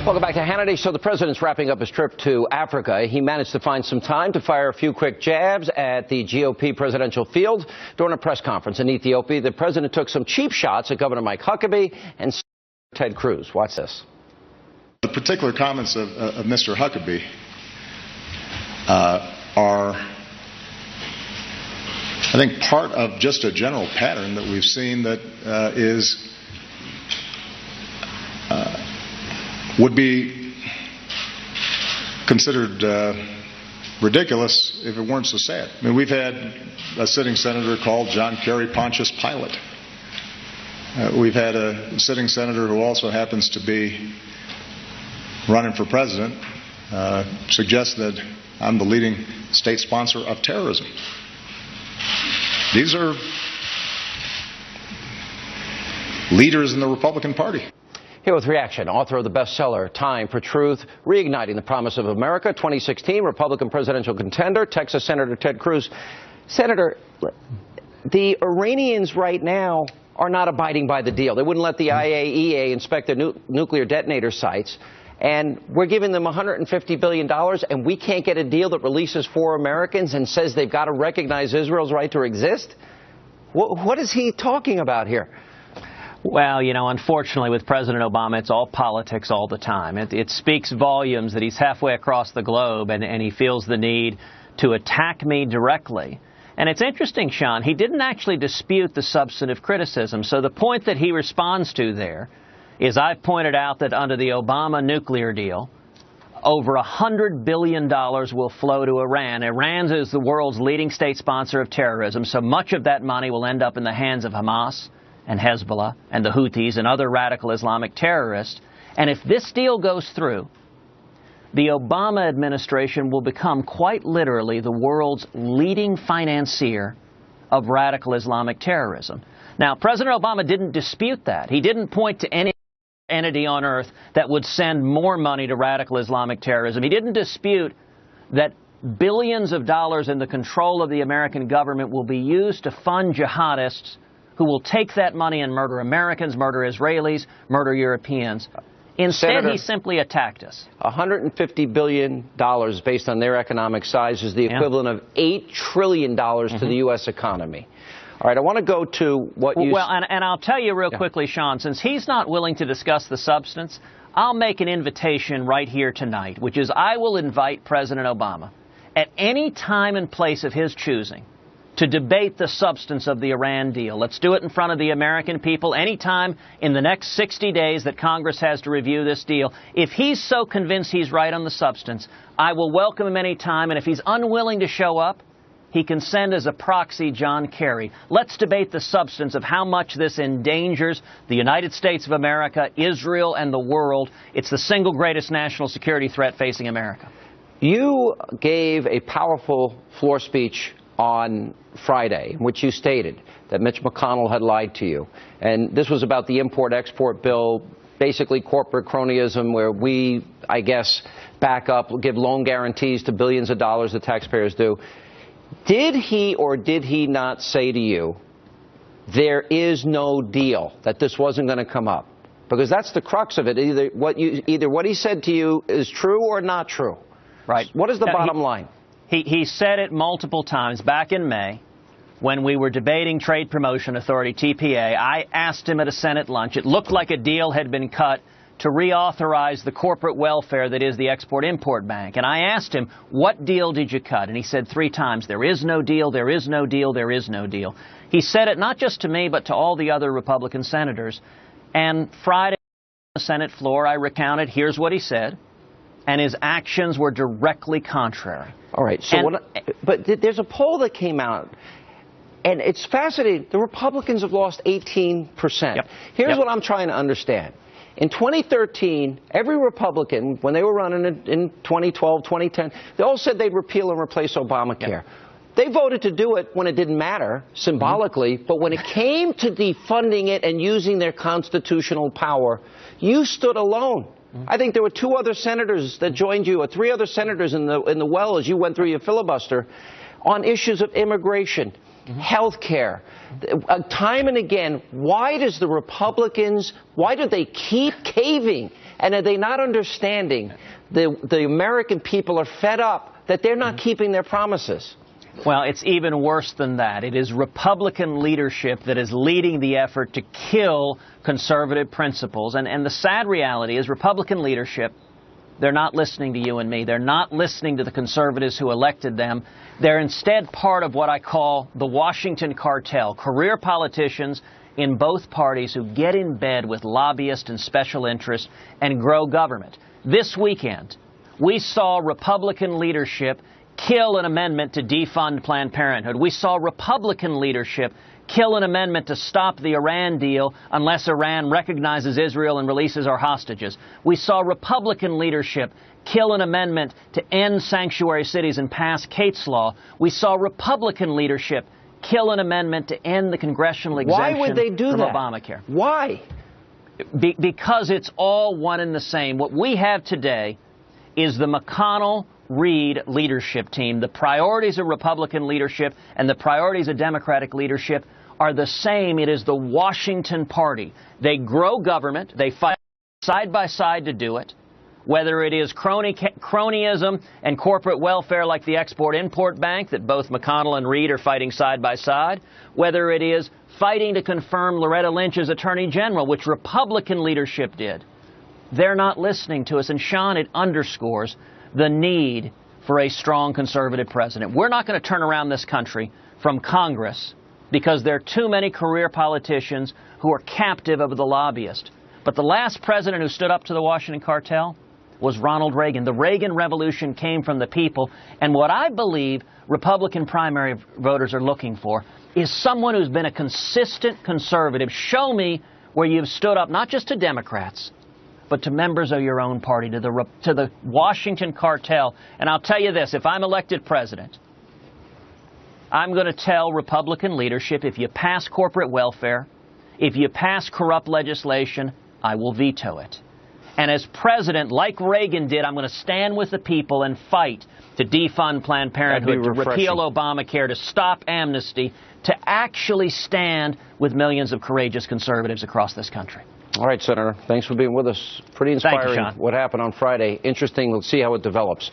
Welcome back to Hannity. So the president's wrapping up his trip to Africa. He managed to find some time to fire a few quick jabs at the GOP presidential field. During a press conference in Ethiopia, the president took some cheap shots at Governor Mike Huckabee and Ted Cruz. Watch this. The particular comments of Mr. Huckabee are, I think, part of just a general pattern that we've seen that would be considered ridiculous if it weren't so sad. I mean, we've had a sitting senator called John Kerry Pontius Pilate. We've had a sitting senator who also happens to be running for president suggest that I'm the leading state sponsor of terrorism. These are leaders in the Republican Party. Here with reaction, author of the bestseller, Time for Truth, Reigniting the Promise of America, 2016 Republican presidential contender, Texas Senator Ted Cruz. Senator, the Iranians right now are not abiding by the deal. They wouldn't let the IAEA inspect their nuclear detonator sites. And we're giving them $150 billion, and we can't get a deal that releases 4 Americans and says they've got to recognize Israel's right to exist? What is he talking about here? Well, you know, unfortunately, with President Obama, it's all politics all the time. It speaks volumes that he's halfway across the globe, and he feels the need to attack me directly. And it's interesting, Sean, he didn't actually dispute the substantive criticism. So the point that he responds to there is I've pointed out that under the Obama nuclear deal, over $100 billion will flow to Iran. Iran is the world's leading state sponsor of terrorism, so much of that money will end up in the hands of Hamas and Hezbollah and the Houthis and other radical Islamic terrorists. And if this deal goes through, the Obama administration will become quite literally the world's leading financier of radical Islamic terrorism. Now, President Obama didn't dispute that. He didn't point to any entity on earth that would send more money to radical Islamic terrorism. He didn't dispute that billions of dollars in the control of the American government will be used to fund jihadists who will take that money and murder Americans, murder Israelis, murder Europeans. Instead, Senator, he simply attacked us. $150 billion based on their economic size is the equivalent of $8 trillion to the U.S. economy. All right, I want to go to what you... Well, and I'll tell you real quickly, Sean, since he's not willing to discuss the substance, I'll make an invitation right here tonight, which is I will invite President Obama at any time and place of his choosing to debate the substance of the Iran deal. Let's do it in front of the American people anytime in the next 60 days that Congress has to review this deal. If he's so convinced he's right on the substance, I will welcome him anytime, and if he's unwilling to show up, he can send as a proxy John Kerry. Let's debate the substance of how much this endangers the United States of America, Israel, and the world. It's the single greatest national security threat facing America. You gave a powerful floor speech on Friday, in which you stated that Mitch McConnell had lied to you. And this was about the import-export bill, basically corporate cronyism, where we, I guess, back up, give loan guarantees to billions of dollars the taxpayers do. Did he or did he not say to you, there is no deal, that this wasn't going to come up? Because that's the crux of it. Either what he said to you is true or not true. Right. What is the bottom line? He said it multiple times back in May when we were debating Trade Promotion Authority, TPA. I asked him at a Senate lunch. It looked like a deal had been cut to reauthorize the corporate welfare that is the Export-Import Bank. And I asked him, what deal did you cut? And he said 3 times, there is no deal, there is no deal, there is no deal. He said it not just to me, but to all the other Republican senators. And Friday on the Senate floor, I recounted, here's what he said. And his actions were directly contrary. All right. So but there's a poll that came out, and it's fascinating. The Republicans have lost 18%. Yep. Here's what I'm trying to understand. In 2013, every Republican, when they were running in 2012, 2010, they all said they'd repeal and replace Obamacare. Yep. They voted to do it when it didn't matter, symbolically, but when it came to defunding it and using their constitutional power, you stood alone. I think there were 2 other senators that joined you, or 3 other senators in the well as you went through your filibuster, on issues of immigration, health care. Time and again, why do the Republicans, why do they keep caving And are they not understanding the American people are fed up that they're not keeping their promises? Well, it's even worse than that. It is Republican leadership that is leading the effort to kill conservative principles. And the sad reality is Republican leadership, they're not listening to you and me. They're not listening to the conservatives who elected them. They're instead part of what I call the Washington cartel, career politicians in both parties who get in bed with lobbyists and special interests and grow government. This weekend, we saw Republican leadership kill an amendment to defund Planned Parenthood. We saw Republican leadership kill an amendment to stop the Iran deal unless Iran recognizes Israel and releases our hostages. We saw Republican leadership kill an amendment to end sanctuary cities and pass Kate's Law. We saw Republican leadership kill an amendment to end the congressional exemption Why would they do from that? Obamacare. Why? Because it's all one and the same. What we have today is the McConnell-Reed leadership team. The priorities of Republican leadership and the priorities of Democratic leadership are the same. It is the Washington Party. They grow government. They fight side by side to do it. Whether it is cronyism and corporate welfare like the Export-Import Bank that both McConnell and Reed are fighting side by side, whether it is fighting to confirm Loretta Lynch as Attorney General, which Republican leadership did. They're not listening to us. And, Sean, it underscores the need for a strong conservative president. We're not going to turn around this country from Congress because there are too many career politicians who are captive of the lobbyist. But the last president who stood up to the Washington cartel was Ronald Reagan. The Reagan Revolution came from the people. And what I believe Republican primary voters are looking for is someone who's been a consistent conservative. Show me where you've stood up not just to Democrats, but to members of your own party, to the Washington cartel. And I'll tell you this, if I'm elected president, I'm going to tell Republican leadership, if you pass corporate welfare, if you pass corrupt legislation, I will veto it. And as president, like Reagan did, I'm going to stand with the people and fight to defund Planned Parenthood, to repeal Obamacare, to stop amnesty, to actually stand with millions of courageous conservatives across this country. All right, Senator. Thanks for being with us. Pretty inspiring. Thank you, Sean. What happened on Friday. Interesting. We'll see how it develops.